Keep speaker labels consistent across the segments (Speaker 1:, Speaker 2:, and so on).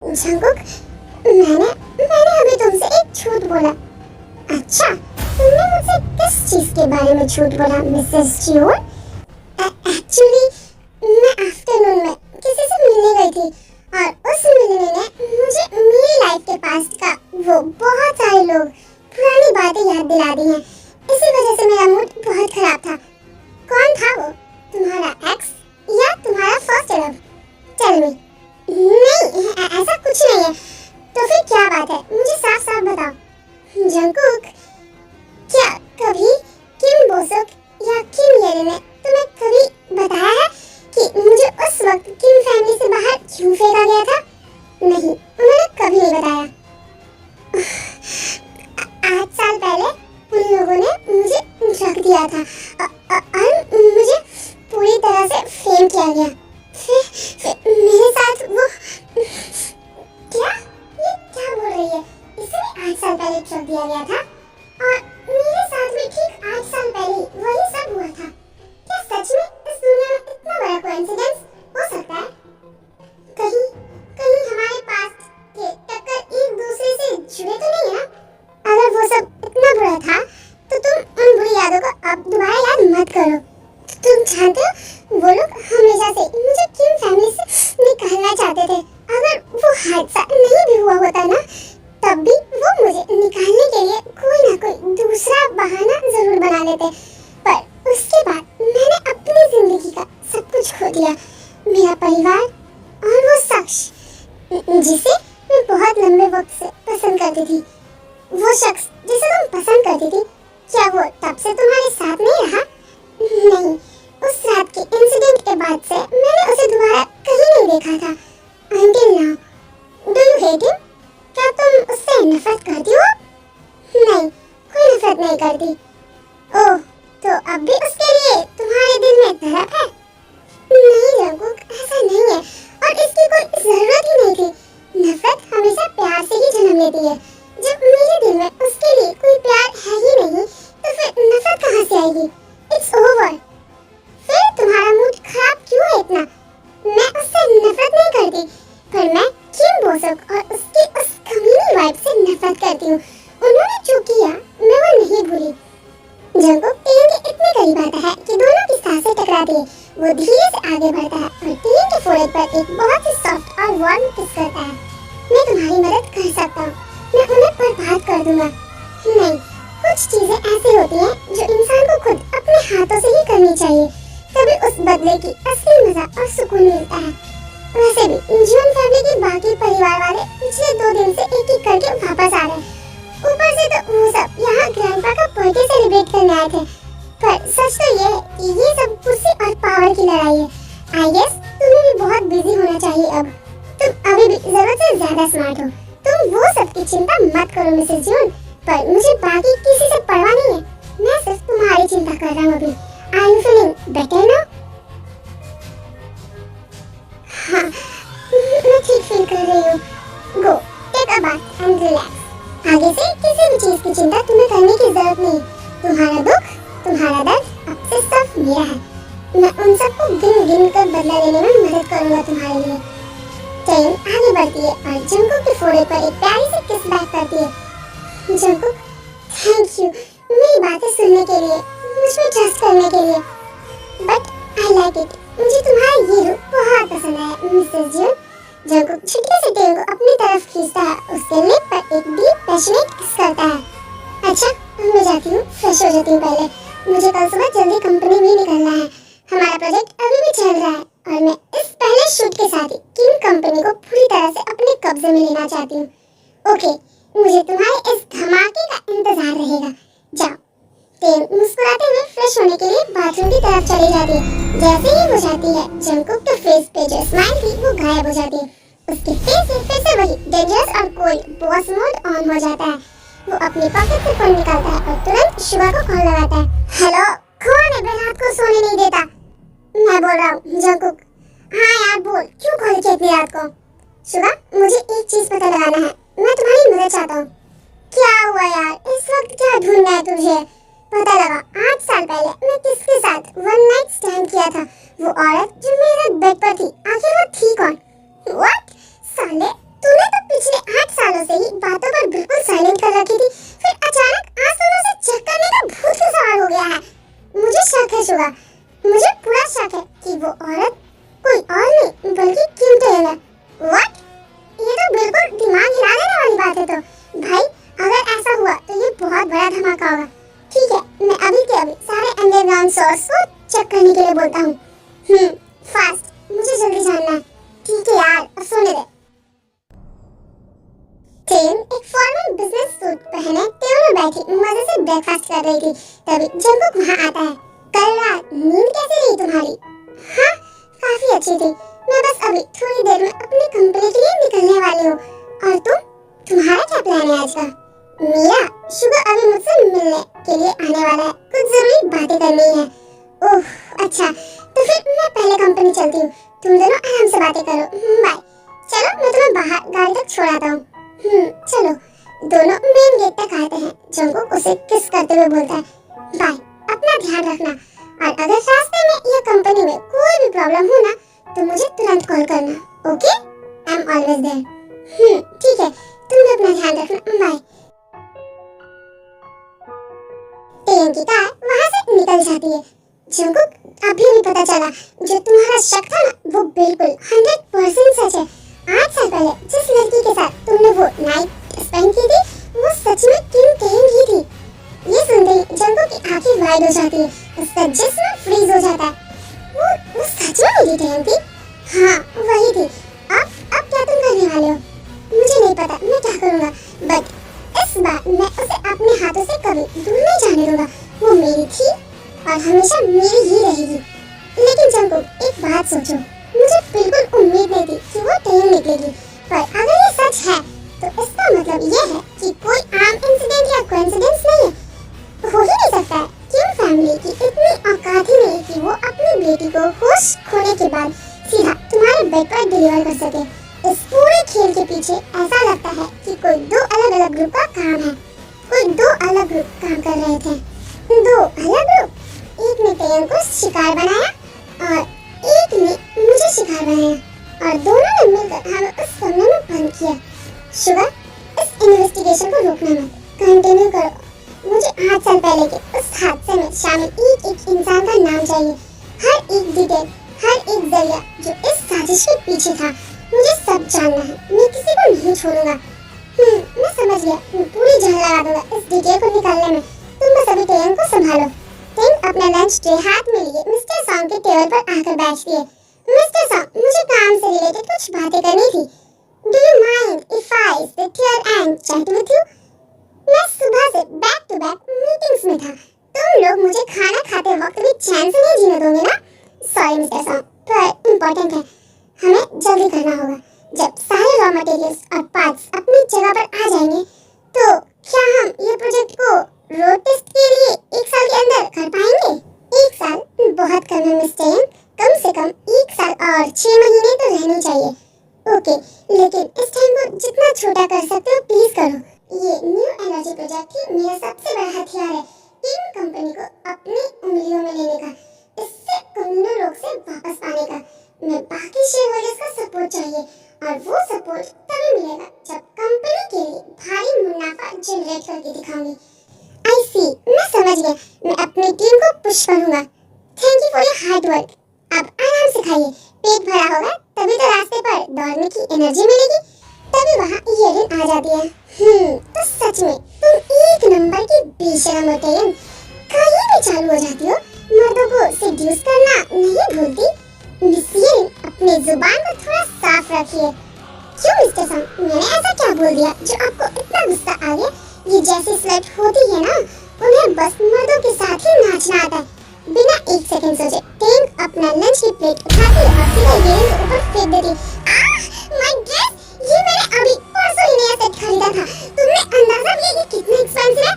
Speaker 1: Jungkook, मैंने अभी तुमसे एक झूठ बोला। अच्छा, तुमने मुझसे किस चीज के बारे में झूठ बोला मिसेस जियोन? एक्चुअली मैं आफ्टरनून में किसी से मिलने गई थी और उस मिलने ने मुझे मेरी लाइफ के पास्ट का वो बहुत सारे लोग पुरानी बातें याद दिला दी हैं। इसी वजह से मेरा मूड बहुत खराब था। कौन था वो? तुम्हारा एक्स या तुम्हारा फर्स्ट लव? Tell me. नहीं, ऐसा कुछ नहीं है। तो फिर क्या बात है? मुझे साफ साफ बताओ। जंगकुक, क्या कभी किम बोसुक या किम येरी ने तुम्हें कभी बताया है कि मुझे उस वक्त किम फैमिली से बाहर क्यों फेंका गया था? नहीं, उन्होंने कभी नहीं बताया। 8 साल पहले उन लोगों ने मुझे रख दिया था और मुझे पूरी तरह से फेम किया गया। फिर मेरे साथ वो क्या? ये क्या बोल रही है? इसे 8 साल पहले रख दिया गया था और मेरे साथ में ठीक 8 साल पहले वही सब हुआ था। क्या सच में इस दुनिया में इतना बड़ा कोइंसिडेंस हो सकता है? कहीं कहीं हमारे पास के टक्कर एक दूसरे से जुड़े तो नहीं है ना? अगर वो सब इतना बुरा था तो तुम उन बुरी यादों को अब दोबारा याद मत करो। तुम जानते हो वो लोग हमेशा से मुझे किम फैमिली से निकालना चाहते थे। अगर वो हादसा नहीं भी हुआ होता ना, तब भी वो मुझे निकालने के लिए कोई ना कोई दूसरा बहाना जरूर बना लेते। पर उसके बाद मैंने अपनी जिंदगी का सब कुछ खो दिया। मेरा परिवार और वो शख्स जिसे मैं बहुत लंबे वक्त से पसंद करती थी। वो शख्स जिसे तुम पसंद करती थी, क्या वो तब से तुम्हारे साथ नहीं रहा? नहीं, उस रात के इंसिडेंट के बाद से मैंने उसे दोबारा कहीं नहीं देखा था। Until now, do you hate him? क्या तुम उससे नफरत करती हो? नहीं, कोई नफरत नहीं करती। ओह, तो अब भी उसके लिए तुम्हारे दिल में तड़प है? नहीं जंगकुक, ऐसा नहीं है और इसकी कोई जरूरत ही नहीं थी। नफरत हमेशा प्यार से ही जन्म लेती है। जब मेरे दिल में उसके लिए कोई प्यार है ही नहीं, तो फिर नफरत कहाँ से आएगी? It's over. फिर तुम्हारा मूड खराब क्यों है इतना? मैं उससे नफरत नहीं करती, पर मैं किम बोसुक और उसकी उस कमीनी वाइफ से नफरत करती हूँ। उन्होंने जो किया मैं वो नहीं भूली। जंगकुक टीन के इतने करीब आता है कि दोनों की सांसें टकराती है। वो धीरे से आगे बढ़ता है और टीन के फोrehead पर एक बहुत ही सॉफ्ट और वार्म किस करता है। मैं तुम्हारी मदद कर सकता हूँ। मैं उन्हें बर्बाद कर दूंगा। नहीं, कुछ चीजें ऐसी होती हैं जो इंसान को खुद अपने हाथों से ही करनी चाहिए, तभी उस बदले की असली मजा और सुकून मिलता है। वैसे भी जियोन फैमिली के बाकी परिवार वाले पिछले 2 दिन से एक एक करके वापस आ रहे हैं। ऊपर से तो वो सब यहाँ ग्रैंडपा का बर्थडे सेलिब्रेट करने आए थे। पर सच तो ये है कि ये सब कुर्सी और पावर की लड़ाई है। आई गेस तुम्हें भी बहुत बिजी होना चाहिए अब। तुम अभी भी जरूरत से ज्यादा स्मार्ट हो। तुम वो सब की चिंता मत करो मिसेस जियोन, पर मुझे बाकी किसी से परवाह नहीं है। मैं सिर्फ तुम्हारी चिंता कर रहा हूँ अभी। Are you feeling better now? हाँ, मैं ठीक फील कर रही हूँ। Go, take a bath and relax. आगे से किसी भी चीज की चिंता तुम्हें करने की जरूरत नहीं। तुम्हारा दुख, तुम्हारा दर्द अब से सब मेरा है। मैं उन सबको गिन गिन कर बदला लेने में मदद करूँगा तुम्हारे लिए। टेन आगे बढ़ती है और जंगकुक के फोrehead पर एक प्यारी सी किस बैक करती है। जंगकुक, थैंक यू मेरी बातें सुनने के लिए, मुझ पे ट्रस्ट करने के लिए। But I like it. मुझे तुम्हारा ये रूप बहुत पसंद आया मिसेस जियोन। जंगकुक छुटके से टेन को अपनी तरफ खींचता है, उसके लिप पर एक डीप पैशनेट किस करता है। अच्छा, मैं जाती हूँ, फ्रेश हो जाती हूँ पहले। मुझे कल सुबह जल्दी कंपनी में निकलना है। हमारा प्रोजेक्ट अभी भी चल रहा है और मैं इस पहले शूट के साथ ही किम कंपनी को पूरी तरह से अपने कब्जे में लेना चाहती हूँ। ओके, मुझे तुम्हारे इस धमाके का इंतजार रहेगा। जाओ। टेन मुस्कुराते हुए फ्रेश होने के लिए बाथरूम की तरफ चली जाती है। जैसे ही वो जाती है, जंगकुक के फेस पे जो स्माइल थी वो गायब हो जाती है। उसके फेस में फिर से वही डेंजरस और कोल्ड बॉस मोड ऑन हो जाता है। वो अपनी पॉकेट से फोन निकालता है और तुरंत शुभा को कॉल लगाता है। हेलो, कौन है रात को सोने नहीं देता? मैं बोल रहा हूँ जंगकुक। हाँ यार बोल, क्यों कॉल किया इतनी रात को? शुभा, मुझे एक चीज पता लगाना है। मैं तुम्हारी मदद चाहता हूँ। क्या हुआ यार, इस वक्त क्या ढूंढना है तुझे? पता लगा 8 साल पहले मैं किसके साथ वन नाइट स्टैंड किया था। वो औरत जो मेरे साथ बेड पर थी, आखिर वो थी कौन? व्हाट? साले, तूने करने के लिए बोलता हूँ। फास्ट, मुझे जल्दी जानना है। ठीक है यार, अब सोने दे। टेन एक फॉर्मल बिजनेस सूट पहने टेबल में बैठी मजे से ब्रेकफास्ट कर रही थी, तभी जंगकुक वहाँ आता है। कल रात नींद कैसी रही तुम्हारी? हाँ, काफी अच्छी थी। मैं बस अभी थोड़ी देर में अपनी कंपनी के लिए निकलने वाली हूँ। और तुम्हारा क्या प्लान है आज का? मेरा शुगर अभी मुझसे मिलने के लिए आने वाला है, कुछ जरूरी बातें करनी है। ओह अच्छा, तो फिर मैं पहले कंपनी चलती हूँ, तुम दोनों आराम से बातें करो। बाय। चलो मैं तुम्हें बाहर गाड़ी तक छोड़ाता हूँ। चलो। दोनों मेन गेट तक आते हैं। जंगकुक उसे किस करते हुए बोलता है, बाय, अपना ध्यान रखना, और अगर रास्ते में या कंपनी में कोई भी प्रॉब्लम हो ना तो मुझे तुरंत कॉल करना। Okay, I am always there. ठीक है, तुम भी अपना ध्यान रखना। बाय। टेन की कार वहाँ से निकल जाती है। जंगकुक, अभी भी पता चला जो तुम्हारा शक था ना, वो बिल्कुल 100% सच है। 8 साल पहले जिस लड़की के साथ तुमने वो नाइट स्पेंड की थी, वो सच में किम टेन ही थी। ये सुनते ही जंगकुक की आंखें वाइड हो जाती है, उसका जिस्म फ्रीज हो जाता है। वो सच में मेरी टेन थी? हाँ, वही थी। अब क्या तुम करने वाले हो? मुझे नहीं पता मैं क्या करूँगा, बट इस बार मैं उसे अपने हाथों से कभी दूर नहीं जाने दूंगा। वो मेरी थी और हमेशा मेरी ही रहेगी। लेकिन जंगकुक, एक बात सोचो, मुझे बिल्कुल उम्मीद नहीं थी कि वो टेन निकलेगी, पर अगर ये सच है तो इसका मतलब ये है कि कोई आम इंसिडेंट या कोइंसिडेंस नहीं है। हो ही नहीं सकता है। किम फैमिली की इतनी औकात ही नहीं कि वो अपनी बेटी को होश खोने के बाद सीधा तुम्हारे बेड पर डिलीवर कर सके। इस पूरे खेल के पीछे ऐसा लगता है कि कोई 2 अलग-अलग ग्रुप का काम है। कोई 2 अलग ग्रुप काम कर रहे थे। 2 अलग ग्रुप, एक ने टेन को शिकार बनाया और एक ने मुझे शिकार बनाया, और दोनों ने मिलकर हमें उस कमरे में बंद किया। शुगर, इस इन्वेस्टिगेशन को रोकना मत, कंटिन्यू करो। मुझे 8 साल पहले के उस हादसे में शामिल एक इंसान का नाम चाहिए, हर एक डिटेल, हर एक जरिया जो इस साजिश के पीछे था। मुझे सब जानना है, मैं किसी को नहीं छोड़ूंगा। मैं समझ गया, मैं पूरी जान लगा दूंगा इस डिटेल को निकालने में। तुम बस अभी टेन को संभालो। टेन अपना लंच ट्रे हाथ में लिए मिस्टर सॉन्ग के टेबल पर आकर बैठती है। मिस्टर सॉन्ग, मुझे काम से रिलेटेड कुछ बातें करनी थी। Do you mind if I sit here and chat with you? मैं सुबह से बैक टू बैक मीटिंग्स में था। तुम लोग मुझे खाना खाते वक्त भी चैन से नहीं जीने दोगे ना? सॉरी मिस्टर सॉन्ग, पर इम्पोर्टेंट है, हमें जल्दी करना होगा। जब सारे रॉ मटेरियल्स और पार्ट्स अपनी जगह पर आ जाएंगे तो क्या हम ये प्रोजेक्ट को रोड टेस्ट के लिए 1 साल के अंदर कर पाएंगे? 1 साल बहुत कम है मिस्टर, कम से कम 1 साल और 6 महीने तो रहने चाहिए। ओके, लेकिन इस टाइम को जितना छोटा कर सकते हो प्लीज करो। ये न्यू एनर्जी प्रोजेक्ट ही मेरा सबसे बड़ा हथियार है, टीम कंपनी को अपनी उंगलियों में लेने का, इससे कम्युनो रोग से वापस पाने का। मैं बाकी शेयर होल्डर्स का सपोर्ट चाहिए, और वो सपोर्ट तभी मिलेगा जब कंपनी के लिए भारी मुनाफा जनरेट करके दिखाऊंगी। आई सी, मैं समझ गया, मैं अपनी टीम को पुश करूंगा। Thank you for your hard work. अब आराम से खाइए, पेट भरा होगा तभी तो रास्ते पर दौड़ने की एनर्जी मिलेगी, तभी वहाँ ये दिन आ जाती है। तो सच में तुम एक नंबर की बेशरम होते हैं। कहीं भी चालू हो जाती हो, मर्दों को सेड्यूस करना नहीं भूलती। मिस येरिन, अपनी जुबान को थोड़ा साफ रखिए। क्यों मिस्टर सॉन्ग, मैंने ऐसा क्या बोल दिया जो आपको इतना गुस्सा आ गया? ये जैसी स्लट होती है ना, उन्हें बस मर्दों के साथ ही नाचना आता है। बिना 1 सेकंड सोचे टेन अपना लंच की प्लेट उठाती और सीधा येरिन के ऊपर फेंक देती। माय ड्रेस, ये मैंने अभी परसों ही नया सेट खरीदा था। तुमने अंदाजा भी ये कितना एक्सपेंसिव है?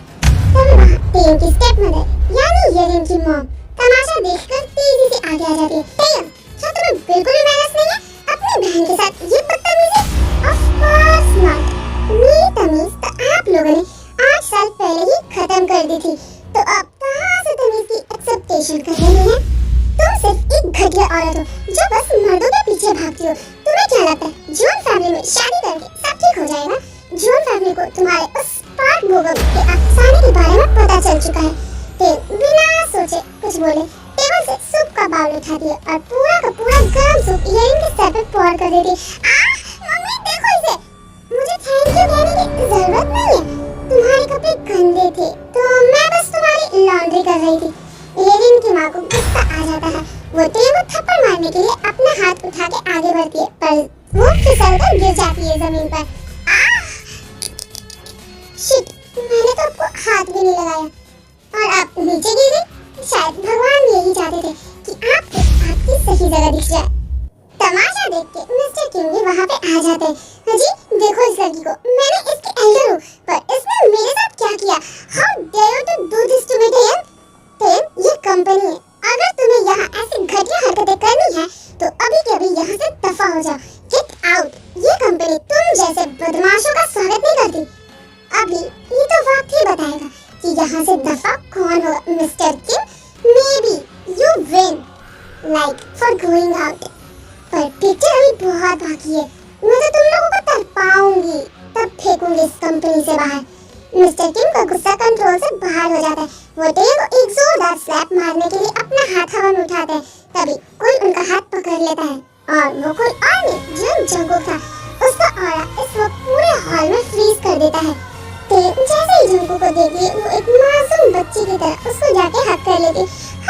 Speaker 1: तभी वहाँ टेन की स्टेपमदर यानी येरिन की मॉम तमाशा देखकर तेजी से आगे आ जाती है। टेन, क्या तुम्हें बिल्कुल भी मैनर्स नहीं है? अपनी बहन के साथ ये बदतमीजी? Of course not. मेरी तमीज तो आप लोगों ने 8 साल पहले ही खत्म कर दी थी, तो अब कहाँ से तमीज की एक्सेप्टेशन कर रही हैं? तुम सिर्फ एक घटिया औरत हो जो बस मर्दों के पीछे भागती हो। तुम्हें क्या लगता है जॉन फैमिली में शादी करके सब ठीक हो जाएगा? जॉन फैमिली को तुम्हारे उस स्पार्क भूकंप के अफसाने के बारे में पता चल चुका है। टेन बिना सोचे कुछ बोले टेबल से सूप का बाउल उठा दिया और पूरा का पूरा गर्म सूप येरिन के सर पे पोर कर देती। मम्मी देखो इसे, मुझे थैंक यू कहने की जरूरत नहीं है। तुम्हारे कपड़े गंदे थे तो मैं बस तुम्हारी लॉन्ड्री कर रही थी। येरिन की माँ को गुस्सा आ जाता जाता है। वो टेयंग को थप्पड़ मारने के लिए अपना हाथ उठा के आगे बढ़ती है, पर वो फिसल कर गिर जाती है जमीन पर। शिट, मैंने तो आपको हाथ भी नहीं लगाया और आप नीचे गिर गई। शायद भगवान यही चाहते थे कि आपकी सही जगह दिख जाए। तमाशा देख के मिस्टर किम भी वहाँ पे आ जाते हैं। हाजी, देखो इस लड़की को, मैंने इसके एल्डर हूँ, पर इसने मेरे साथ क्या किया? How dare you to do this to me Taeyang? Taeyang, ये कंपनी है, अगर तुम्हें यहाँ ऐसी घटिया हरकतें करनी है तो अभी के अभी यहाँ से दफा हो जाओ। Get out. ये कंपनी तुम जैसे बदमाशों का स्वागत नहीं करती। अभी ये तो वक्त ही बताएगा कि यहाँ से दफा कौन होगा। Mister Kim, may be you win like for going out, पर पिक्चर अभी बहुत बाकी है। मैं तो तुम लोगों को तड़पाऊंगी, तब फेंकूंगी इस कंपनी से बाहर। मिस्टर किम का गुस्सा कंट्रोल से बाहर हो जाता है। वो टेयंग को एक जोरदार स्लैप मारने के लिए अपना हाथ हवा में उठाते हैं। तभी कोई उनका हाथ पकड़ लेता है और वो कोई और नहीं, जो जंगकुक था। उसका ऑरा इस वक्त पूरे हॉल में फ्रीज कर देता है। टेयंग जैसे ही जंगकुक को देखती है, वो एक मासूम बच्ची की तरह उसको जाके हक कर लेती है।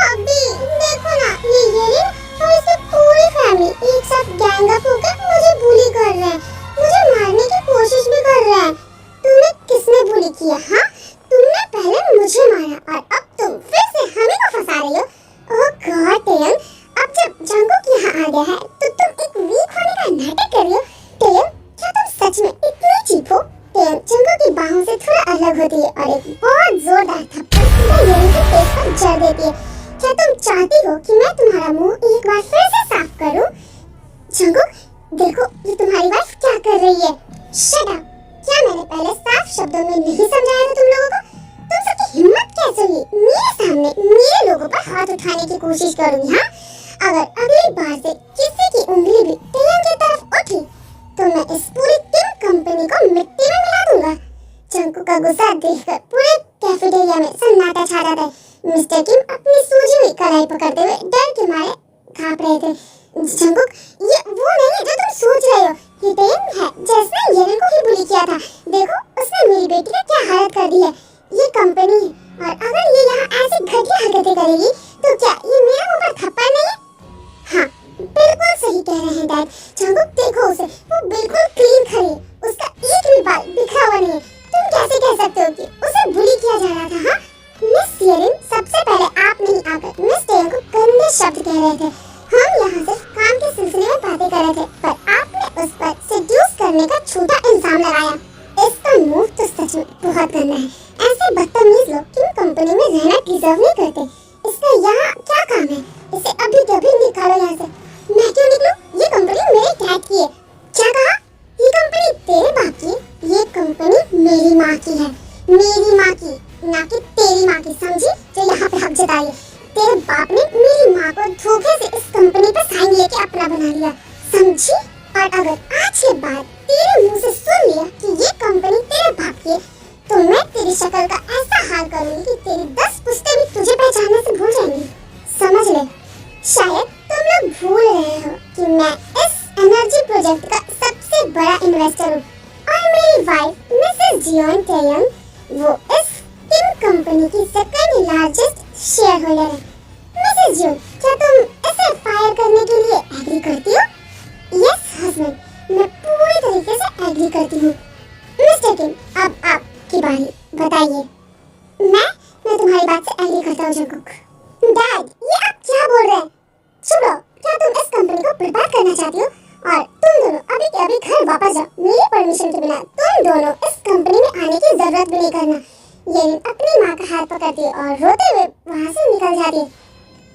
Speaker 1: अभी देखो ना, ये येरिन और इसकी पूरी फैमिली एक साथ गैंग अप होकर मुझे बुली कर रहे हैं, मुझे मारने की कोशिश भी कर रहे हैं। तुम्हें किसने बुली किया? हाँ, तुमने पहले मुझे मारा और अब तुम फिर से हमें को फंसा रही हो। ओह गॉड टेयंग, अब जब जंगकुक यहाँ आ गया है तो तुम एक वीक होने का नाटक कर रही हो। टेयंग, क्या तुम सच में इतनी चीप हो? टेयंग जंगकुक की बाहों से थोड़ा अलग होती है और एक बहुत जोरदार थप्पड़ सीधा येरिन के फेस पर जड़ देती है। क्या तुम चाहती हो कि मैं तुम्हारा मुंह एक बार फिर से साफ करूं? जंगकुक, देखो ये तुम्हारी वाइफ क्या कर रही है। Shut up. क्या मैंने पहले साफ शब्दों में नहीं समझाया था तुम लोगों को? तुम सबकी हिम्मत कैसे हुई मेरे सामने मेरे लोगों पर हाथ उठाने की कोशिश करूंगी? हाँ, अगर अगली बार से किसी की उंगली भी टेयंग की तरफ उठी तो मैं इस पूरी किम कंपनी को मिट्टी में मिला दूंगा। जंगकुक का गुस्सा देखकर पूरे कैफेटेरिया में सन्नाटा छा जाता है। मिस्टर किम अपनी सूजी हुई कढ़ाई पकड़ते हुए डर के मारे कांप रहे थे। जंगकुक, ये वो नहीं है जो तुम सोच रहे हो। ये टेयंग है जिसने येरिन को ही बुली किया था। देखो उसने मेरी बेटी का क्या हालत कर दी है। ये कंपनी है और अगर ये यहाँ ऐसी घटिया हरकतें करेगी तो क्या ये मेरे मुंह पर थप्पड़ नहीं है? हाँ, बिल्कुल सही कह रहे हैं डैड। जंगकुक देखो उसे, वो बिल्कुल क्लीन खड़ी है, उसका एक भी बाल बिखरा हुआ नहीं है। तुम कैसे कह सकते हो कि उसे बुली किया जा रहा था? हाँ मिस येरिन, सबसे पहले आप नहीं आकर मिस टेयंग को गंदे शब्द कह रहे थे। हम यहाँ सिर्फ काम के सिलसिले में बातें कर रहे थे, पर आपने उस पर सेड्यूस करने का झूठा इल्जाम लगाया। इसका मूव तो सच में बहुत गंदा है। ऐसे बदतमीज लोग किम कंपनी में रहना डिजर्व नहीं करते। इसका यहाँ क्या काम है? इसे अभी के अभी निकालो यहाँ से। मैं क्यों निकलूं? ये कंपनी मेरे डैड की है। क्या कहा? ये कंपनी तेरे बाप की है? ये कंपनी मेरी माँ की है, मेरी माँ की, ना कि तेरी माँ की, समझी? जो यहाँ पे हक जताई है। तेरे बाप ने मेरी माँ को धोखे से इस कंपनी पर साइन लेके अपना बना लिया, समझी? और अगर आज के बाद तेरे मुंह से सुन लिया कि ये कंपनी तेरे बाप की है तो मैं तेरी शक्ल का ऐसा हाल करूंगी कि तेरी 10 पुश्तें भी तुझे पहचानने से भूल जाएंगी। समझ ले। शायद तुम लोग भूल रहे हो कि मैं इस एनर्जी प्रोजेक्ट का सबसे बड़ा इन्वेस्टर हूँ और मेरी वाइफ मिसेस जियोन टेयंग वो इस किम कंपनी की सेकंड लार्जेस्ट शेयर होल्डर है। मिसेस जियोन, क्या तुम इसे फायर करने के लिए एग्री करती हो? यस हस्बैंड, मैं पूरी तरीके से एग्री करती हूँ। मिस्टर किम, अब आपकी बारी, बताइए। मैं तुम्हारी बात से एग्री करता हूँ जंगकुक। डैड, ये आप क्या बोल रहे हैं? सुनो, क्या तुम इस कंपनी को बर्बाद करना चाहती हो? और तुम दोनों अभी के अभी घर वापस जाओ। मेरी परमिशन के बिना तुम दोनों इस कंपनी में आने की जरूरत भी नहीं करना। येरिन अपनी माँ का हाथ पकड़ती है और रोते हुए वहाँ से निकल जाती है।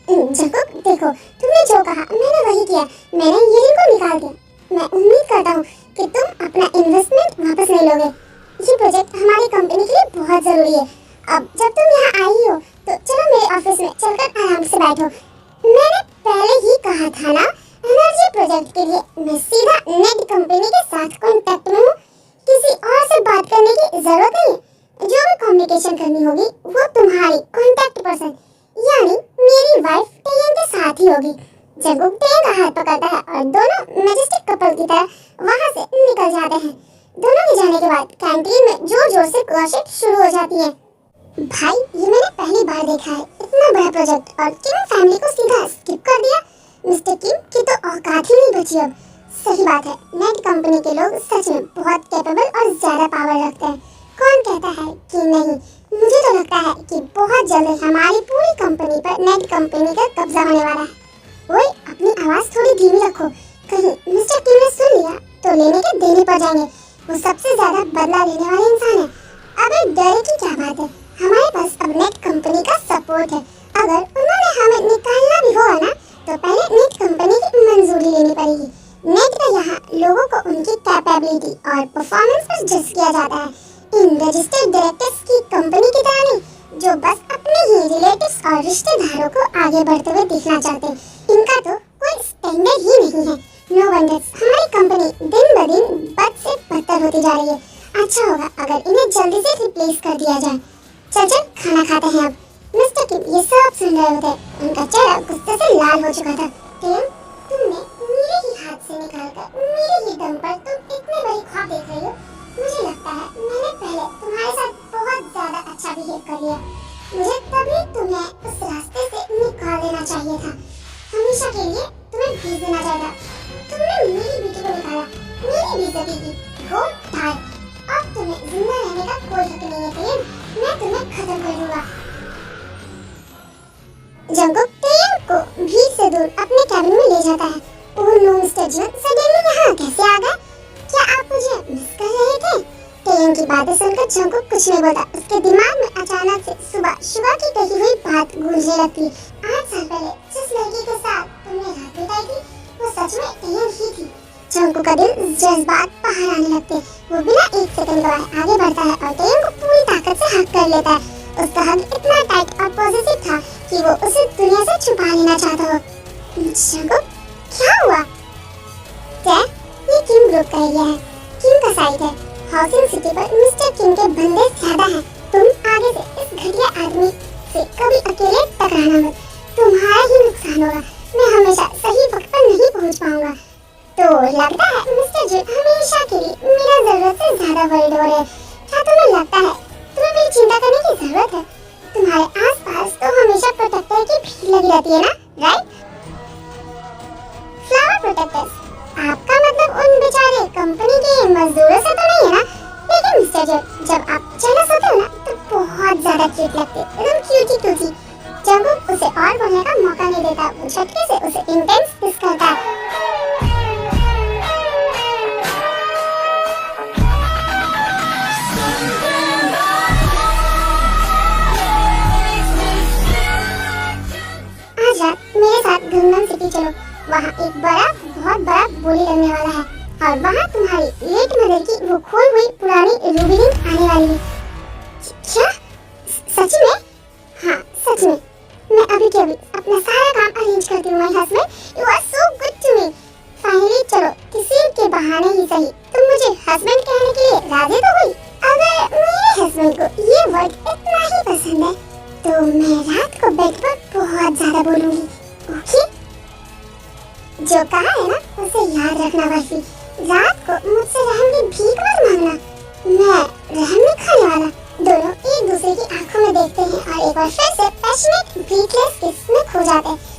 Speaker 1: जंगकुक, देखो तुमने जो कहा मैंने वही किया। मैंने येरिन को निकाल दिया। मैं उम्मीद करता हूँ कि तुम अपना इन्वेस्टमेंट वापस नहीं लोगे। ये प्रोजेक्ट हमारी कंपनी के लिए बहुत जरूरी है। अब जब तुम यहाँ आई हो तो चलो मेरे ऑफिस में चलकर आराम से बैठो। मैंने पहले ही कहा था ना, एनर्जी प्रोजेक्ट के लिए मैं सीधा नेट कंपनी के साथ कांटेक्ट में हूँ। किसी और से बात करने की जरूरत नहीं है। जो भी कम्युनिकेशन करनी होगी वो तुम्हारी कांटेक्ट पर्सन यानी मेरी वाइफ टेयंग के साथ ही होगी। जंगकुक टेयंग का हाथ पकड़ता है और दोनों मैजेस्टिक कपल की तरह वहाँ से निकल जाते हैं। दोनों के जाने के बाद कैंटीन में जोर जोर से गॉसिप शुरू हो जाती है। भाई ये मैंने पहली बार देखा है, इतना बड़ा प्रोजेक्ट और किम फैमिली को सीधा स्किप कर दिया। मिस्टर किम की तो औकात ही नहीं बची अब। सही बात है, नेट कंपनी के लोग सच में बहुत कैपेबल और ज्यादा पावर रखते हैं। कौन कहता है कि नहीं। मुझे तो लगता है कि बहुत जल्द हमारी पूरी कंपनी पर नेट कंपनी का कब्जा होने वाला है। ओए अपनी आवाज थोड़ी धीमी रखो, कहीं मिस्टर किम ने सुन लिया तो लेने के देने पड़ जाएंगे। वो सबसे ज्यादा बदला लेने वाले इंसान है। अबे डरे की क्या बात है, हमारे पास अब नेट कंपनी का सपोर्ट है। अगर उन्होंने हमें निकालना भी होगा ना तो पहले नेट कंपनी की मंजूरी लेनी पड़ेगी। नेट का यहाँ लोगों को उनकी कैपेबिलिटी और परफॉर्मेंस पर जज किया जाता है। इन रजिस्टर्ड डायरेक्टर्स की कंपनी की तरह नहीं, जो बस अपने ही रिलेटिव्स और रिश्तेदारों को आगे बढ़ते हुए देखना चाहते हैं। इनका तो कोई स्टैंडर्ड ही नहीं है। नो वंडर्स हमारी कंपनी दिन ब दिन बद से बदतर होती जा रही है। अच्छा होगा अगर इन्हें जल्दी से रिप्लेस कर दिया जाए। चल खाना खाते हैं अब। मिस्टर किम ये सब सुन रहे होते, उनका चेहरा गुस्से से लाल हो चुका था। तुमने मेरे ही हाथ से निकालकर मेरे ही दम पर तुम इतने बड़े ख्वाब देख रही हो। मुझे लगता है मैंने पहले तुम्हारे साथ बहुत ज्यादा अच्छा बिहेव कर लिया। मुझे तभी तुम्हें उस रास्ते से निकाल देना चाहिए था। हमेशा के लिए तुम्हें भेज देना चाहिए था। तुमने मेरी बेटी को निकाला, मेरी बेइज्जती की। गो डाई। अब तुम्हें जिंदा रहने का कोई हक नहीं है टेम। मैं तुम्हें खत्म कर दूंगा। जंगकुक टेम को भीड़ से दूर अपने कैबिन में ले जाता है। ओह नो मिस्टर जन, सडनली यहाँ कैसे आ गए? क्या आप मुझे मिस कर रहे थे? टेम की बातें सुनकर जंगकुक कुछ नहीं बोला। उसके दिमाग में अचानक से सुबह शुगा की कही हुई बात गूंजने लगती। 8 साल पहले जिस लड़की के साथ तुमने रात बिताई थी वो सच में टेम ही थी। जंगकुक का दिल जज्बात बाहर आने लगते। वो बिना एक सेकंड गवाए आगे बढ़ता है और टेम को पूरी ताकत से हग कर लेता है। उसका हग इतना टाइट और पॉजिटिव था कि वो उसे दुनिया से छुपा लेना चाहता हो। जंगकुक क्या हुआ? ये किम ग्रुप का एरिया है, किम का साइट है। हाउसिंग सिटी पर मिस्टर किम के बंदे ज्यादा हैं। तुम आगे से इस घटिया आदमी से कभी अकेले टकराना मत, तुम्हारा ही नुकसान होगा। मैं हमेशा सही वक्त पर नहीं पहुंच पाऊंगा। तो लगता है मिस्टर जिन हमेशा के लिए मेरा जरूरत से ज्यादा वरीड हो रहे हैं। क्या तुम्हें लगता है तुम्हें मेरी चिंता करने की जरूरत है? तुम्हारे आसपास तो हमेशा प्रोटेक्टर की भीड़ लगी रहती है ना, राइट? फ्लावर प्रोटेक्टर्स, आपका मतलब उन बेचारे कंपनी के मजदूरों से तो नहीं है ना? लेकिन मिस्टर जन जब आप जेलस होते हो ना तो बहुत ज्यादा क्यूट लगते, एकदम क्यूटी क्यूटी। जंगकुक उसे और बोलने का मौका नहीं देता। वो झटके से उसे इंटेंस किस करता है। आज रात मेरे साथ गंगम सिटी चलो। वहाँ एक बहुत बड़ा बोली लगने वाला है और वहाँ तुम्हारी लेट मदर की वो खोई हुई पुरानी रूबी रिंग आने वाली है। क्या? सच में? हाँ सच में। मैं अभी के अभी अपना सारा काम अरेंज करती हूँ। My husband, you are so good to me. Finally चलो किसी के बहाने ही सही तुम मुझे हस्बैंड कहने के लिए राजी तो हुई। अगर मेरे हस्बैंड को ये वर्ड इतना ही पसंद है तो मैं रात को बेड पर बहुत ज्यादा बोलूंगी। ओके? जो कहा है ना उसे याद रखना बर्फी। रात को मुझसे रहम की भीख मत मांगना। मैं रहम नहीं खाने वाला। दोनों एक दूसरे की आंखों में देखते हैं और एक बार फिर से पैशनेट ब्रीथलेस किस में खो जाते हैं।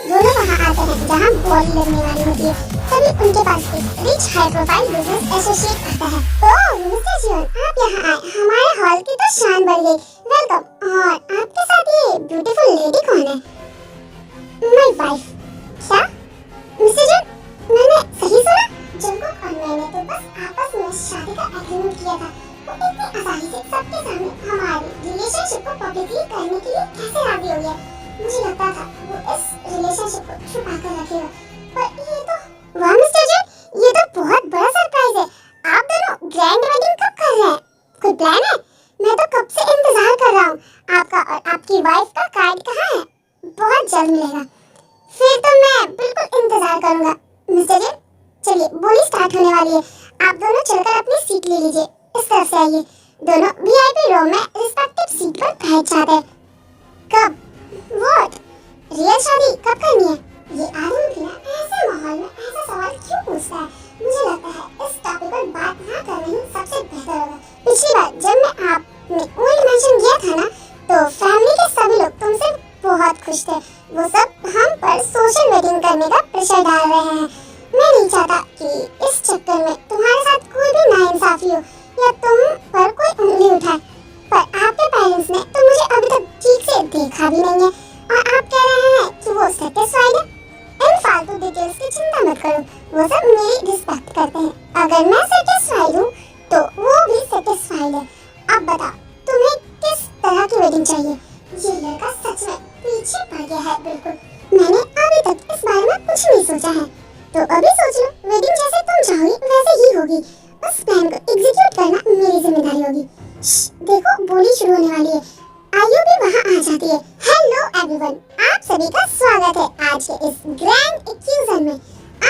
Speaker 1: दोनों वहाँ आते हैं जहाँ बॉल लगने वाली होती है। तभी उनके पास एक rich high profile business associate आता है। ओह मिस्टर जीवन, आप यहाँ आए, हमारे हॉल की तो शान बढ़ गई। वेलकम। और आपके साथ ये ब्यूटीफुल लेडी कौन है? My wife. क्या मिस्टर जीवन, मैंने सही सुना? जंगकुक और मैंने तो बस आपस में शादी का एग्रीमेंट किया था। वो इतनी आसानी से सबके सामने हमारी रिलेशनशिप को पब्लिकली करने के लिए कैसे राजी हो गया? मुझे लगता था वो इस रिलेशनशिप को छुपा कर रखेगा, पर ये तो वाह मिस्टर जन, ये तो बहुत बड़ा सरप्राइज है। आप दोनों ग्रैंड वेडिंग कब कर रहे हैं? कोई प्लान है? मैं तो कब से इंतजार कर रहा हूँ। आपका और आपकी वाइफ का कार्ड कहाँ है? बहुत जल्द मिलेगा। फिर तो मैं बिल्कुल इंतजार करूंगा। मिस्टर जन चलिए बोली स्टार्ट होने वाली है। आप दोनों चलकर अपनी सीट ले लीजिए। इस तरफ से आइए। दोनों वीआईपी रूम में रिस्पेक्टिव सीट पर बैठ जाते हैं। कब? व्हाट? रियल शादी कब करनी है? ये आदमी भी ना ऐसे माहौल में ऐसा सवाल क्यों पूछता है? मुझे लगता है इस टॉपिक पर बात प्रेशर डाल रहे हैं। मैं नहीं चाहता कि इस चक्कर में तुम्हारे साथ कोई भी नाइंसाफी हो या तुम पर कोई उंगली उठाए। पर आपके पेरेंट्स ने तो मुझे अभी तक ठीक से देखा भी नहीं है और आप कह रहे हैं कि वो सेटिस्फाइड है। इन फालतू डिटेल्स की चिंता मत करो, वो सब मेरी रिस्पेक्ट करते हैं। अगर मैं सेटिस्फाइड हूँ तो वो भी सेटिस्फाइड है। अब बताओ तुम्हें किस तरह की वेडिंग चाहिए? ये लड़का सच में पीछे पड़ गया है बिल्कुल। मैंने अभी तक इस बारे में कुछ नहीं सोचा है, तो अभी सोच लो। वेडिंग जैसे तुम चाहोगी वैसे ही होगी। उस प्लान को एग्जीक्यूट करना मेरी जिम्मेदारी होगी। देखो बोली शुरू होने वाली है। आयु भी वहाँ आ जाती है। हेलो एवरीवन, आप सभी का स्वागत है आज के इस ग्रैंड एक्यूजन में।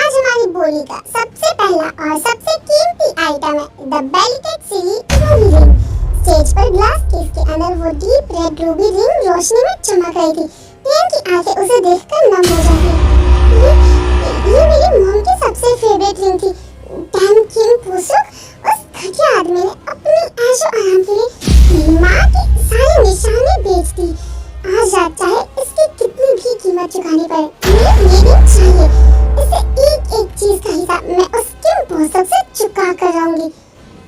Speaker 1: आज हमारी बोली का सबसे पहला और सबसे कीमती आइटम है the delicate silly Ruby ring. Stage पर ग्लास केस के अंदर वो डीप रेड रूबी रिंग रोशनी में चमक रही थी। टियन की आंखें उसे देखकर नम हो जाती। ये मेरी मॉम की सबसे फेवरेट रिंग थी। डैम किंग पुसुक, उस घटिया आदमी ने अपनी ऐशो आराम के लिए मेरी माँ की सारी निशानी बेच दी। आज रात चाहे इसकी कितनी भी कीमत चुकानी पड़े, मुझे ये रिंग चाहिए। इसे एक एक चीज का हिसाब मैं उस किंग पुसुक से चुका कर रहूंगी।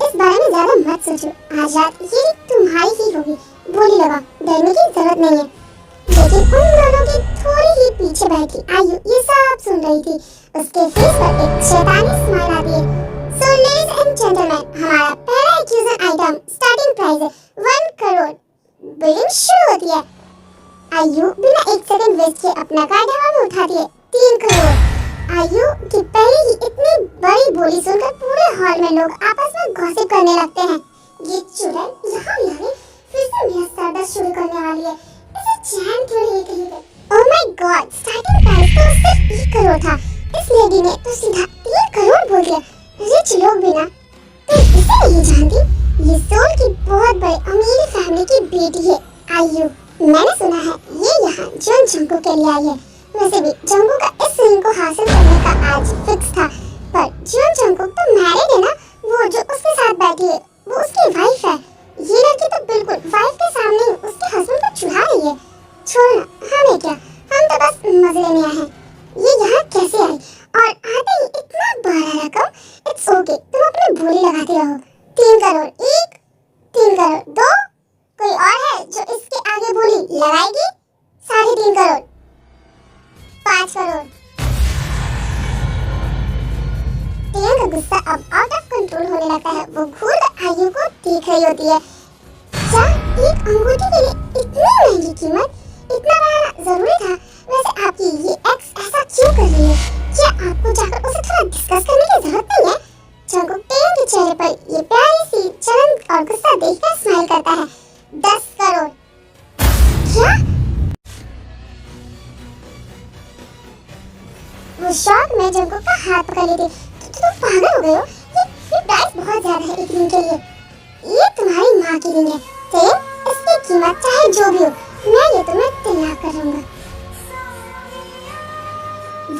Speaker 1: इस बारे में ज्यादा मत सोचो, आज रात ये रिंग तुम्हारी ही होगी। बोली लगा, डरने की जरूरत नहीं है। लेकिन उन दोनों के थोड़ी ही पीछे बैठी आयु ये सब सुन रही थी। उसके फेस पर एक शैतानी स्माइल आती है। सो लेडीज एंड जेंटलमैन, हमारा पहला एक्यूजन आइटम स्टार्टिंग प्राइस है 1 करोड़। बिलिंग शुरू होती है। आयु बिना एक सेकंड वेस्ट किए अपना कार्ड हवा में उठाती है। 3 करोड़। आयु की पहले ही इतनी बड़ी बोली सुनकर पूरे हॉल में लोग आपस में गॉसिप करने लगते हैं। ये चुड़ैल यहाँ भी आ गई, फिर से मेरा सर दर्द शुरू करने वाली है। इसे चैन क्यों नहीं कहीं पे? Oh my God, starting price तो सिर्फ 1 करोड़ था। इस लेडी ने तो सीधा 3 करोड़ बोल दिया। रिच लोग भी ना। तुम इसे नहीं जानती? ये सोल की बहुत बड़ी अमीर फैमिली की बेटी है आयु। मैंने सुना है ये यहाँ जॉन जंगकुक के लिए आई है। वैसे भी जंगकुक का इस रिंग को हासिल करने का आज फिक्स था, पर जॉन जंगकुक तो मैरिड है ना। वो जो उसके साथ बैठी है वो उसकी वाइफ है। ये लड़की तो बिल्कुल वाइफ के सामने उसके हस्बैंड को चुरा रही है। छोड़ना, हमें क्या, हम तो बस मजे लेने आए हैं। ये यहाँ कैसे आई और आते ही इतना बड़ा रकम? इट्स ओके, तुम अपनी बोली लगाते रहो। 3 करोड़ 1, 3 करोड़ 2, कोई और है जो इसके आगे बोली लगाएगी? 3.5 करोड़, 5 करोड़। टियन का गुस्सा अब आउट ऑफ कंट्रोल होने लगता है। वो घूर आयु को देख रही होती है। क्या एक अंगूठी के लिए इतनी महंगी कीमत? इतना बढ़ाना जरूरी था? वैसे आपकी ये एक्स ऐसा क्यों कर रही है? क्या आपको जाकर उसे थोड़ा डिस्कस करने की जरूरत नहीं है? जंगकुक टियन के चेहरे पर ये प्यारी सी जलन और गुस्सा देखकर स्माइल करता है। 10 करोड़। क्या? वो शॉक में जंगकुक का हाथ पकड़ लेती। तुम पागल हो गए हो? ये प्राइस बहुत ज्यादा है एक रिंग के लिए। ये तुम्हारी माँ की रिंग है। टियन, इसकी कीमत चाहे जो भी हो, मैं ये तुम्हें तैयार करूंगा।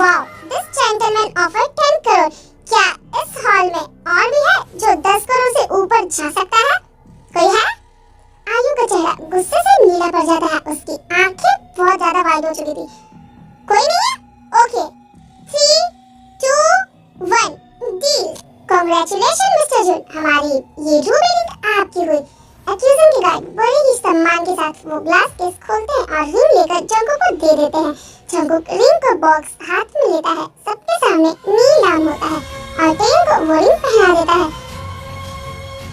Speaker 1: Wow, this gentleman offer 10 crore. क्या इस हॉल में और भी है जो 10 करोड़ से ऊपर जा सकता है? कोई है? आयु का चेहरा गुस्से से नीला पड़ जाता है। उसकी आंखें बहुत ज्यादा वाइड हो चुकी थी। कोई नहीं है? Okay, 3, 2, 1, deal. कांग्रेचुलेशन मिस्टर जुन, हमारी ये रूबी रिंग आपकी हुई। एक्यूजन के गार्ड बड़े ही सम्मान के साथ वो ग्लास केस खोलते हैं और रिंग लेकर जंगकुक को दे देते हैं। जंगकुक रिंग को बॉक्स हाथ में लेता है। सबके सामने नीलाम होता है और टियन को वो रिंग पहना देता है।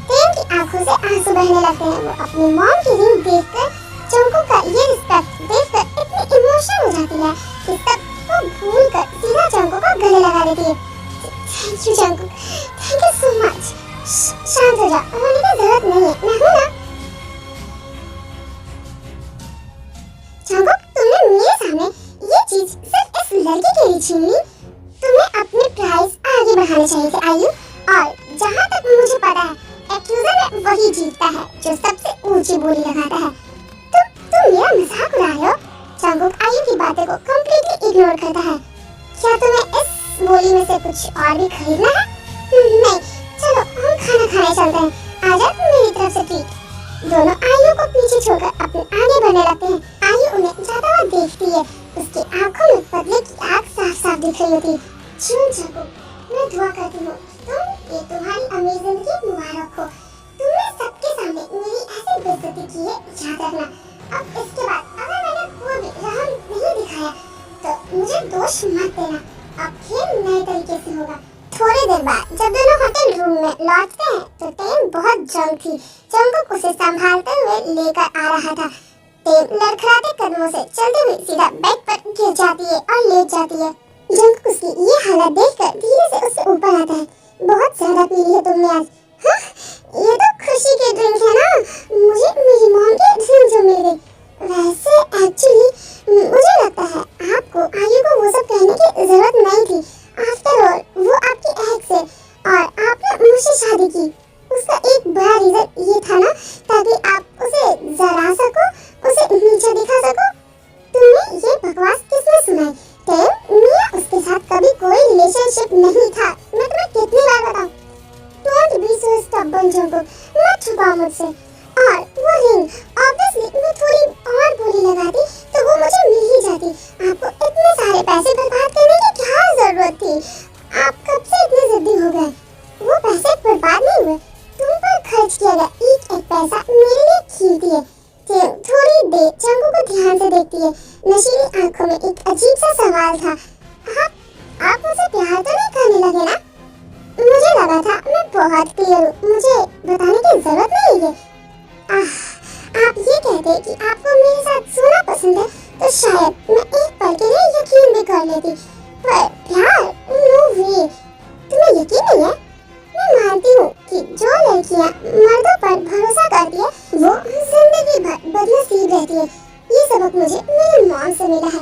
Speaker 1: टियन की आंखों से आंसू बहने लगते हैं। वो अपनी मॉम की रिंग देखकर जंगकुक का ये रिस्पेक्ट देखकर इतनी इमोशनल हो जाती है कि सब को भूलकर सीधा जंगकुक को गले लगा देती है। Thank you Jungkook, thank you so much. शांत हो जा, रोने की जरूरत नहीं है, मैं हूं ना। जंगकुक, तुमने मेरे सामने ये चीज सिर्फ इस लड़की के लिए छीन ली। तुम्हें अपने प्राइस आगे बढ़ाने चाहिए थे आयु। और जहाँ तक मुझे पता है, एक्यूजर में वही जीतता है जो सबसे ऊंची बोली लगाता है। तुम मेरा मजाक उड़ा रहे हो? जंगकुक आयु की बातें को कंप्लीटली इग्नोर करता है। क्या तुम्हें इस बोली में से कुछ और भी खरीदना है? नहीं, चलो हम खाना खाने चलते हैं। आजा मेरी तरफ से ट्रीट। दोनों आयु को पीछे छोड़कर अपने आगे बढ़ने लगते हैं। आयु उन्हें जाता हुआ देखती है। उसके उसकी आंखों में बदले की आग साफ साफ दिख रही होती। जून जंकुक, मैं दुआ करती हूँ ये तुम्हारी अमीर जिंदगी मुबारक हो। तुमने सबके सामने मेरी ऐसी बेइज्जती की है, याद रखना। अब इसके बाद अगर मैंने कोई भी रहम नहीं दिखाया तो मुझे दोष मत देना। अब खेल नए तरीके से होगा। थोड़ी देर बाद जब दोनों होटल रूम में लौटते हैं तो टेन बहुत जंग थी। जंकुक उसे संभालते हुए लेकर आ रहा था। टेन लड़खड़ाते कदमों से चलते हुए सीधा बेड पर गिर जाती है और लेट जाती है। जंकुक उसकी ये हालत देखकर धीरे से उससे ऊपर आता है। बहुत ज्यादा पी ली है तुमने आज। हाँ, ये तो खुशी की ड्रिंक है ना। मुझे मेरी मॉम की ड्रिंक जो मिल गई। वैसे एक्चुअली मुझे लगता है आपको आयु को वो सब कहने की जरूरत नहीं थी। आफ्टर ऑल वो आपकी एक्स है और आपने मुझसे शादी की। उसका एक बड़ा रीजन ये था ना ताकि आप उसे जरा सको, उसे नीचे दिखा सको। तुमने ये बकवास किसने सुनाई? मेरा उसके साथ कभी कोई रिलेशनशिप नहीं था। मैं तुम्हें कितनी बार बताऊं? Don't be so stubborn Jungkook, मत छुपाओ मुझसे। और वो रिंग, ऑब्वियसली मैं थोड़ी और बोली लगाती तो वो मुझे मिल ही जाती। आपको इतने सारे पैसे बर्बाद करने की क्या जरूरत थी? आप कब से इतने जिद्दी हो गए? वो पैसे बर्बाद नहीं हुए, तुम पर खर्च किया गया एक एक पैसा मेरे लिए कीमती है। थोड़ी देर जंकुक को ध्यान से देखती है। नशीली आंखों में एक अजीब सा सवाल था। आप मुझसे प्यार तो नहीं करने लगे ना? मुझे लगा था मैं बहुत क्लियर हूँ, मुझे बताने की जरूरत नहीं है। आप ये कहते कि आपको मेरे साथ सोना पसंद है तो शायद मैं एक पल के लिए यकीन भी कर लेती, पर प्यार, नो वे। तुम्हें यकीन नहीं है? मैं मानती हूँ कि जो लड़कियाँ मर्दों पर भरोसा करती है वो जिंदगी भर बदनसीब रहती है। ये सबक मुझे मेरी मॉम से मिला है।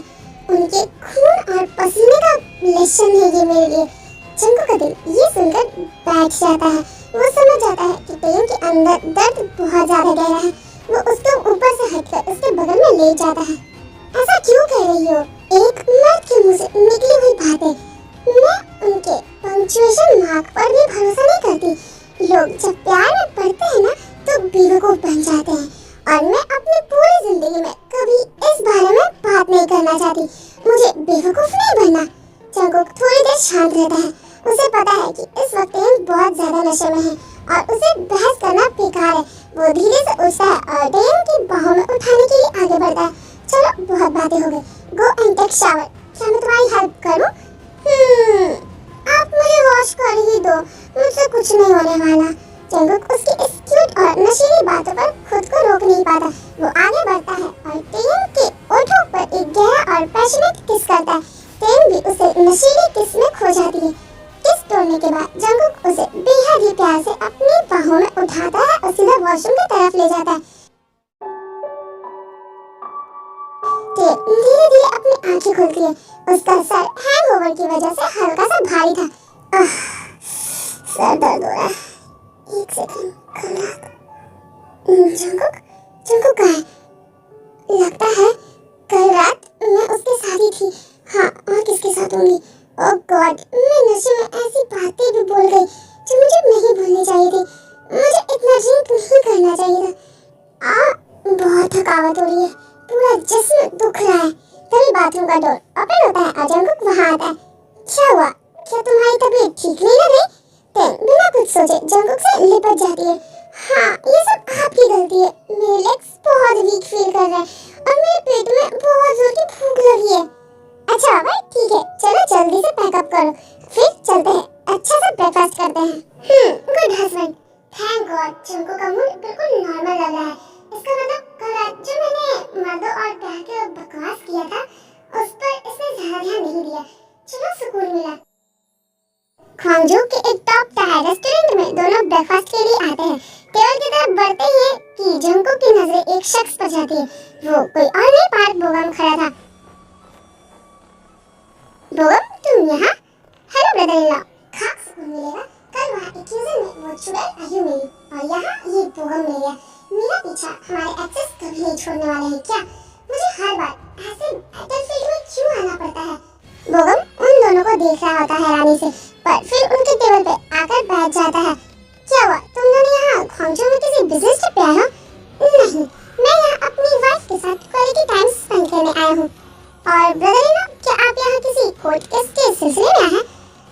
Speaker 1: उनके खून और पसीने का लेशन है ये मेरे लिए। जंकुक का दिल ये सुनकर बैठ जाता है। वो समझ जाता है कि टेन के अंदर दर्द बहुत ज्यादा गहरा है। वो उसके ऊपर से हटकर उसके बगल में लेट जाता है। ऐसा क्यों कह रही हो? एक मर्द के मुंह से निकली हुई बातें। मैं उनके पंक्चुएशन मार्क पर भी भरोसा नहीं करती। लोग जब प्यार में पड़ते हैं ना तो बेवकूफ बन जाते हैं, और मैं अपनी पूरी जिंदगी में कभी इस बारे में बात नहीं करना चाहती। मुझे बेवकूफ नहीं बनना। जंकुक थोड़ी देर शांत रहता है। उसे पता है कि इस वक्त टेन बहुत ज्यादा नशे में है और उसे बहस करना बेकार है। वो धीरे से उठता है और टेन की बाहों में उठाने के लिए आगे बढ़ता है। चलो बहुत बातें हो गई, गो एंड टेक शावर। क्या मैं तुम्हारी हेल्प करूं? आप मुझे वॉश कर ही दो, मुझसे कुछ नहीं होने वाला। जंकुक उसकी इस क्यूट और नशीली बातों पर खुद को रोक नहीं पाता। वो आगे बढ़ता है और टेन के ओठों पर एक गहरा और पैशनेट किस करता है। टेन भी उसे नशीली किस में खो जाती है। किस तोड़ने के बाद जंकुक उसे बेहद ही प्यार से अपनी बाहों में उठाता है और सीधा वॉशरूम की तरफ ले जाता है। धीरे धीरे अपनी आंखें खुलती है। उसका सर हैंगओवर की वजह से हल्का सा भारी था। सर दर्द हो रहा है। एक सेकंड, कल रात जंकुक कहाँ है? लगता है कल रात मैं उसके साथ ही थी। हाँ, और किसके साथ होंगी? ओह गॉड, मैं नशे में ऐसी बातें भी बोल गई जो मुझे नहीं बोलनी चाहिए थी। मुझे इतना ड्रिंक नहीं करना चाहिए था। बहुत थकावट हो रही है, पूरा जिस्म दुख रहा है। तभी बाथरूम का डोर ओपन होता है और जंकुक वहाँ आता है। क्या हुआ? क्या तुम्हारी तबीयत ठीक नहीं लग रही? टेन बिना कुछ सोचे जंकुक से लिपट जाती है। हाँ, ये सब आपकी गलती है। मेरे लेग्स बहुत वीक फील कर रहे हैं और मेरे पेट में बहुत जोर की भूख लगी है। अच्छा भाई, ठीक है, चलो जल्दी से पैकअप करो, फिर चलते हैं, अच्छा सा ब्रेकफास्ट करते हैं। Good husband. Thank God, Jungkook का मूड बिल्कुल नॉर्मल लग रहा है। इसका मतलब कल रात जो मैंने मर्दों और प्यार के बकवास किया था उस पर इसने ज्यादा ध्यान नहीं दिया। चलो सुकून मिला। क्वांगजू के एक टॉप टायर रेस्टोरेंट में दोनों ब्रेकफास्ट के लिए आते हैं। टेबल की तरफ बढ़ते ही कि जंकुक की नजरें एक शख्स पर जाती है। वो कोई और नहीं पार्क बोगम खड़ा था। बोगम, तुम यहाँ? हेलो ब्रदर इन लॉ, खास सुकून मिलेगा। कल वहाँ एक्यूजर में वो चुड़ैल आयु मिली और यहाँ ये बोगम मिल गया। मेरा पीछा हमारे एक्सेस कभी नहीं छोड़ने वाले हैं क्या? मुझे हर बार ऐसे बैटलफील्ड में क्यों आना पड़ता है? बोगम उन दोनों को देख रहा होता है हैरानी से, पर फिर उनके टेबल पे आकर बैठ जाता है। क्या हुआ, तुम दोनों यहाँ क्वांगजू में किसी बिजनेस ट्रिप पे आए हो? नहीं, मैं यहाँ अपनी वाइफ के साथ क्वालिटी टाइम स्पेंड करने आया हूँ। और ब्रदर इन लॉ, क्या आप यहाँ किसी कोर्ट केस के सिलसिले में आए हैं?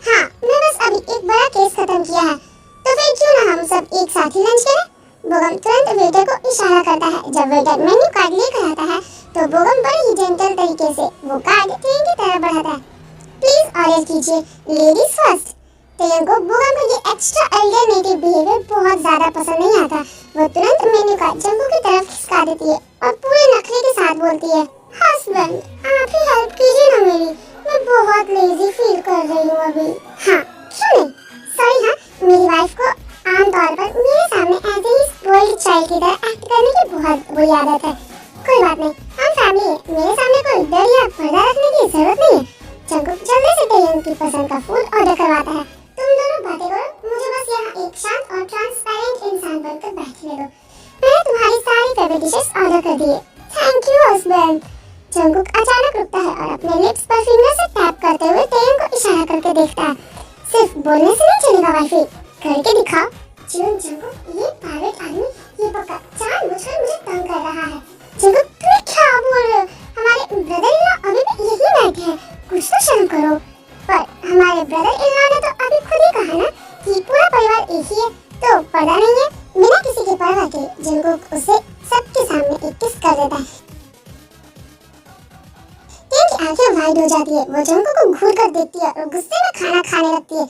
Speaker 1: हाँ, मैं बस अभी एक बड़ा केस खत्म किया है, तो फिर क्यों ना हम सब एक साथ ही लंच करें? बोगम तुरंत वेटर को इशारा करता है। जब वेटर मेन्यू कार्ड लेकर आता है तो बोगम बड़े ही जेंटल तरीके से वो कार्ड टेयन की तरफ बढ़ाता है। प्लीज ऑर्डर कीजिए, लेडीज फर्स्ट। टेयन को बोगम का ये एक्स्ट्रा अल्टरनेटिव बिहेवियर बहुत ज्यादा पसंद नहीं आता। वो तुरंत मेन्यू कार्ड जंगू की तरफ खिसका देती है और पूरे नखरे के साथ बोलती है, हस्बैंड आप ही हेल्प कीजिए ना मेरी, मैं बहुत लेजी फील कर रही हूँ अभी। हाँ क्यों नहीं, सॉरी। हाँ, मेरी वाइफ को आमतौर पर मेरे सामने ऐसे ही स्पॉइल्ड चाइल्ड की तरह एक्ट करने की बहुत बुरी आदत है। कोई बात नहीं, हम फैमिली है, मेरे सामने कोई डर या पर्दा रखने की जरूरत नहीं है। जंगकुक जल्दी से टेयन की पसंद का फूड ऑर्डर करवाता है। तुम दोनों बातें करो, मुझे बस यहाँ एक शांत और ट्रांसपेरेंट इंसान बनकर बैठने दो। मैंने तुम्हारी सारी फेवरेट डिशेस ऑर्डर कर दी है। Thank you husband. जंगकुक अचानक रुकता है और अपने लिप्स पर फिंगर से टैप करते हुए टेयन को इशारा करके देखता है। सिर्फ बोलने से नहीं चलेगा वाइफी, करके दिखाओ। जंगकुक, ये पायरेट आदमी ये पक्का जानबूझकर मुझे तंग कर रहा है। जंगकुक, तुम क्या बोल रहे हो? हमारे ब्रदर इन लॉ अभी भी यही बैठे हैं, कुछ तो शर्म करो। पर हमारे ब्रदर इन लॉ ने तो अभी खुद ही कहा ना कि पूरा परिवार एक ही है, तो पर्दा नहीं है। बिना किसी की परवाह के जंगकुक उसे सबके सामने एक किस कर देता है। टेन की आंखें वाइड हो जाती है। वो जंगकुक को घूर कर देखती है और गुस्से में खाना खाने लगती है।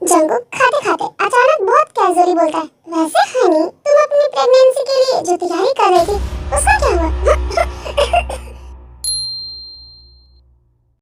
Speaker 1: जंगकुक खाते खाते अचानक बहुत कैजुअली बोलता है, वैसे हनी, तुम अपनी प्रेगनेंसी के लिए जो तैयारी कर रही थी